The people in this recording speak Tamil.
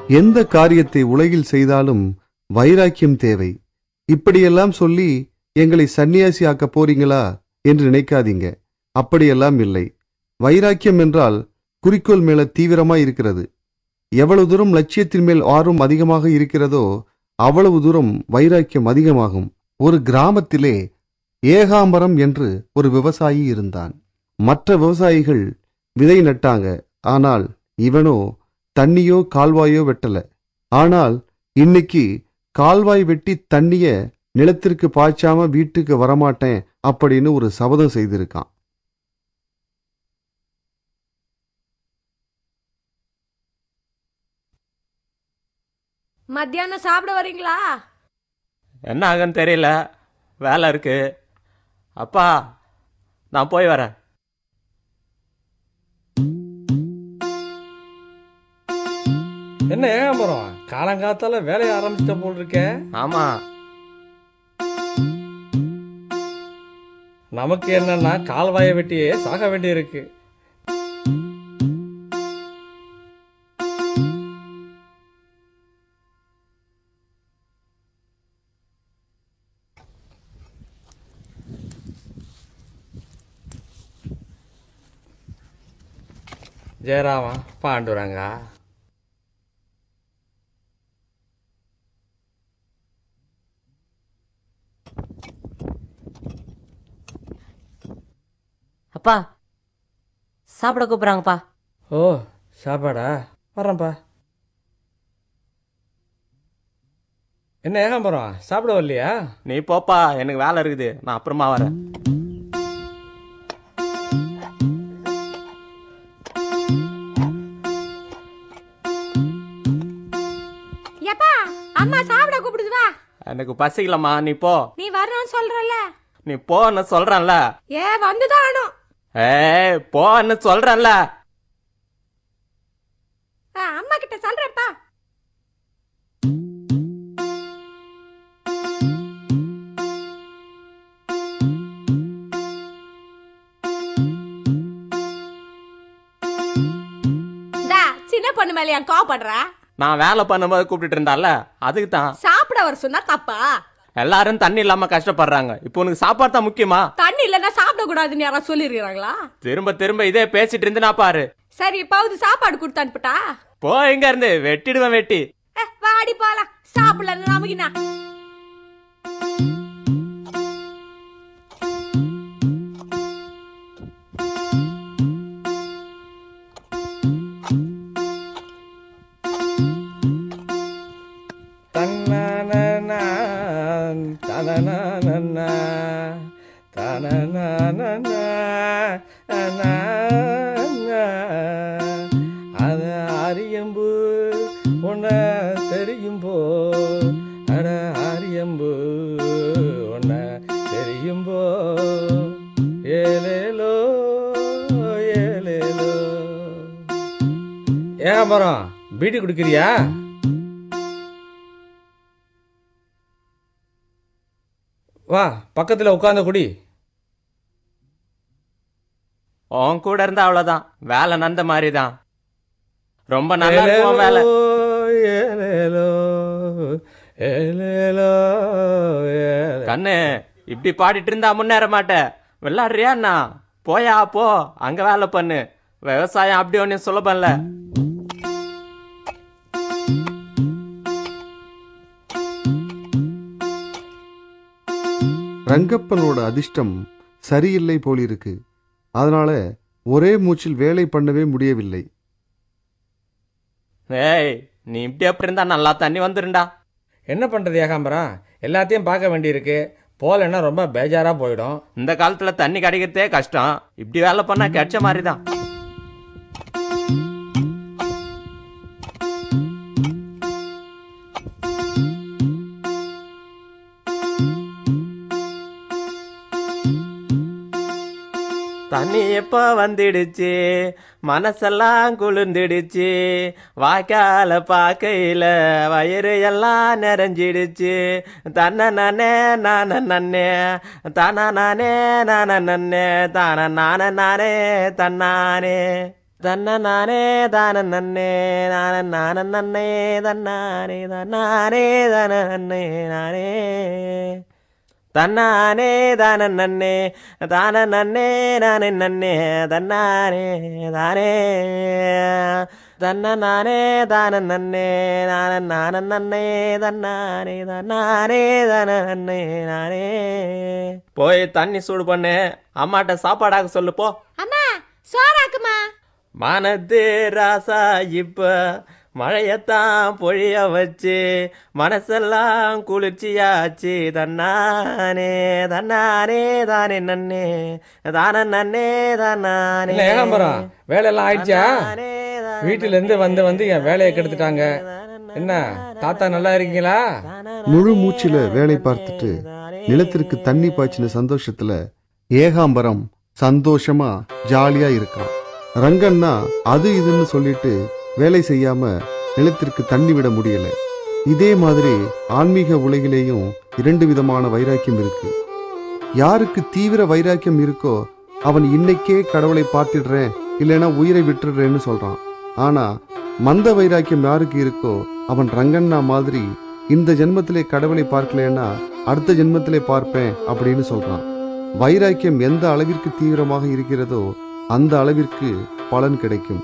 எந்த காரியத்தை உலகில் செய்தாலும் வைராக்கியம் தேவை. இப்படியெல்லாம் சொல்லி எங்களை சன்னியாசி ஆக்க போறீங்களா என்று நினைக்காதீங்க. அப்படியெல்லாம் இல்லை. வைராக்கியம் என்றால் குறிக்கோள் மேல தீவிரமாய் இருக்கிறது. எவ்வளவு தூரம் லட்சியத்தின் மேல் ஆர்வம் அதிகமாக இருக்கிறதோ அவ்வளவு தூரம் வைராக்கியம் அதிகமாகும். ஒரு கிராமத்திலே ஏகாம்பரம் என்று ஒரு விவசாயி இருந்தான். மற்ற விவசாயிகள் விதை நட்டாங்க. ஆனால் இவனோ தண்ணியோ கால்வாயோ வெட்டல. ஆனால் இன்னைக்கு கால்வாய் வெட்டி தண்ணிய நிலத்திற்கு பாய்ச்சாம வீட்டுக்கு வரமாட்டேன் அப்படின்னு ஒரு சபதம் செய்திருக்கான். மத்தியானம் சாப்பிட வரீங்களா? என்ன ஆகுன்னு தெரியல, வேலை இருக்கு. அப்பா, நான் போய் வரேன். என்ன ஏகாம்பரம், காலங்காத்தால வேலையை ஆரம்பிச்சிட்ட போல் இருக்க? ஆமா, நமக்கு என்னன்னா கால்வாயை வெட்டியே சாக வேண்டி இருக்கு. ஜெயராமா, பாண்டுறாங்க. அப்பா, சாப்பிட கூப்பிட்றாங்கப்பா. ஓ, சாப்பாடா? வர்றேன்ப்பா. என்ன ஏகாம்பரம், சாப்பிட வரலையா? நீ போப்பா, எனக்கு வேலை இருக்குது, நான் அப்புறமா வரேன். அம்மா சாப்பிட கூப்பிடுதுவா. எனக்கு பசிக்கலம்மா, நீ போ. நீ வரணும்னு சொல்றல. நீ போன்னு சொல்றேன்ல. வந்துதான் ஆனும். போன்னு சொல்றேன்ல. அம்மா கிட்ட சொல்றப்பா. சின்ன பொண்ணு மேல என் கோபப்படுற? நான் வேலை பண்ணும்போது கூப்பிட்டு இருந்தால, அதுக்கு தான். சாப்பிட வர சொன்னா தப்பா? எல்லாரும் தண்ணி இல்லாம கஷ்டப்படுறாங்க. இப்போ உனக்கு சாப்பாடு தான் முக்கியமா? தண்ணி இல்லன்னா சாப்பிட கூடாதுன்னு யாராவது சொல்லிருக்காங்களா? திரும்ப திரும்ப இதே பேசிட்டு இருந்துனா பாரு. சரி, இப்போது சாப்பாடு கொடுத்து அனுப்பிட்டா போ. இங்க இருந்து வெட்டிடுவேன் வெட்டி. வாடி போலாம். சாப்பிடல நமக்குனா. அது ஆரியம்பு உன்ன தெரியும்போ, அட ஆரியம்பு உன்ன தெரியும்போ, ஏலேலோ ஏலேலோ. ஏகாம்பரம், பீடி குடிக்கிறியா? வா, பக்கத்துல உட்கார்ந்த குடி. உன் கூட இருந்தா அவ்வளவுதான், வேலை நந்த மாதிரி தான். ரொம்ப நல்லா இருக்கும் வேலை. கண்ணு, இப்படி பாடிட்டு இருந்தா முன்னேற மாட்டேன். விளையாடுறியா? போயா போ, அங்க வேலை பண்ணு. விவசாயம் அப்படி ஒன்னு சுலபம்ல. ரங்கப்பனோட அதிர்ஷ்டம் சரியில்லை போலிருக்கு. அதனால ஒரே மூச்சில் வேலை பண்ணவே முடியவில்லை. ஏய், நீ இப்படி அப்படி இருந்தா நல்லா தண்ணி வந்துருண்டா. என்ன பண்றது ஏகாம்பரம், எல்லாத்தையும் பார்க்க வேண்டியிருக்கு. போலன்னா ரொம்ப பேஜாரா போயிடும். இந்த காலத்துல தண்ணி கிடைக்கிறதே கஷ்டம். இப்படி வேலை பண்ணா கிடைச்ச மாதிரிதான். தண்ணி எப்ப வந்துடுச்சு, மனசெல்லாம் குளிர்ந்துடுச்சு. வாய்க்கால பாக்கையில வயிறு எல்லாம் நிறைஞ்சிடுச்சு. தன்ன நானே நானே நன்னே, தான நானே நானே நன்னே, தான நானே நானே தன்னானே. தன்ன நானே தான நன்னே நான நான நன்னே தன்னானே தன்னானே தான நன்னே நானே தன்னானே தான நன்னே தான நன்னே நானே நன்னே தன்னானே தானே தன்ன நானே தான நன்னே நான நான நன்னே தன்னானே தன்னானே தான நன்னே நானே. போய் தண்ணி சூடு பண்ணு, அம்மாட்ட சாப்பாடாக சொல்லு போ. அம்மா சோறாக்குமா. மனது ராசா இப்ப மழையத்தான் பொழிய வச்சு மனசெல்லாம் குளிர்ச்சியாச்சு தன்னானே தன்னானே தானே நன்னே தான நன்னே தானே. என்ன ஏகாம்பரம், வேலையெல்லாம் ஆயிடுச்சா? வீட்டுல இருந்து வந்து என் வேலையை கெடுத்துட்டாங்க. என்ன தாத்தா நல்லா இருக்கீங்களா? முழு மூச்சில வேலை பார்த்துட்டு நிலத்திற்கு தண்ணி பாய்ச்சின சந்தோஷத்துல ஏகாம்பரம் சந்தோஷமா ஜாலியா இருக்கான். ரங்கண்ணா அது இதுன்னு சொல்லிட்டு வேலை செய்யாம நிலத்திற்கு தண்ணி விட முடியல. இதே மாதிரி ஆன்மீக உலகிலேயும் 2 விதமான வைராக்கியம் இருக்கு. யாருக்கு தீவிர வைராக்கியம் இருக்கோ அவன் இன்னைக்கே கடவுளை பார்த்திடுறேன் இல்லைன்னா உயிரை விட்டுடுறேன்னு சொல்றான். ஆனா மந்த வைராக்கியம் யாருக்கு இருக்கோ அவன் ரங்கண்ணா மாதிரி இந்த ஜென்மத்திலே கடவுளை பார்க்கலன்னா அடுத்த ஜென்மத்திலே பார்ப்பேன் அப்படின்னு சொல்றான். வைராக்கியம் எந்த அளவிற்கு தீவிரமாக இருக்கிறதோ அந்த அளவிற்கு பலன் கிடைக்கும்.